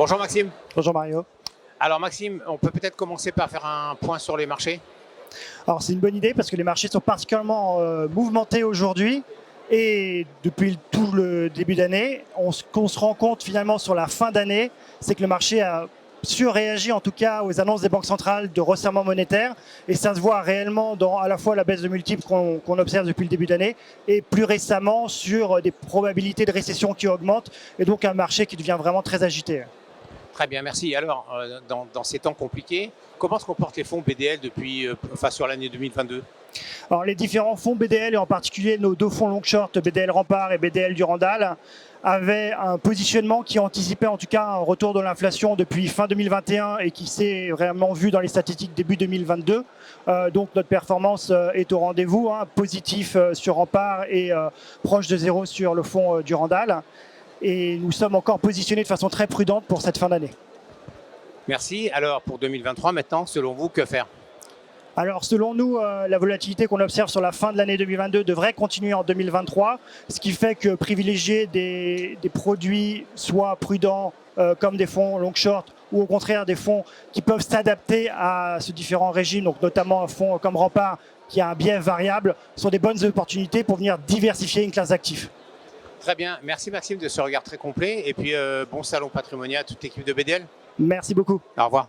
Bonjour Maxime. Bonjour Mario. Alors Maxime, on peut peut-être commencer par faire un point sur les marchés. Alors c'est une bonne idée parce que les marchés sont particulièrement mouvementés aujourd'hui et depuis tout le début d'année, qu'on se rend compte finalement sur la fin d'année, c'est que le marché a surréagi en tout cas aux annonces des banques centrales de resserrement monétaire et ça se voit réellement dans à la fois la baisse de multiples qu'on observe depuis le début d'année et plus récemment sur des probabilités de récession qui augmentent et donc un marché qui devient vraiment très agité. Très bien, merci. Alors, dans ces temps compliqués, comment se comportent les fonds BDL sur l'année 2022? Alors les différents fonds BDL et en particulier nos deux fonds long short, BDL Rempart et BDL Durandal, avaient un positionnement qui anticipait en tout cas un retour de l'inflation depuis fin 2021 et qui s'est vraiment vu dans les statistiques début 2022. Donc notre performance est au rendez-vous, positif sur Rempart et proche de zéro sur le fonds Durandal. Et nous sommes encore positionnés de façon très prudente pour cette fin d'année. Merci. Alors pour 2023 maintenant, selon vous, que faire? Alors selon nous, la volatilité qu'on observe sur la fin de l'année 2022 devrait continuer en 2023, ce qui fait que privilégier des produits soit prudents comme des fonds long short ou au contraire des fonds qui peuvent s'adapter à ce différent régime, donc notamment un fonds comme Rempart qui a un biais variable, sont des bonnes opportunités pour venir diversifier une classe d'actifs. Très bien. Merci Maxime de ce regard très complet et puis bon salon patrimonial à toute l'équipe de BDL. Merci beaucoup. Au revoir.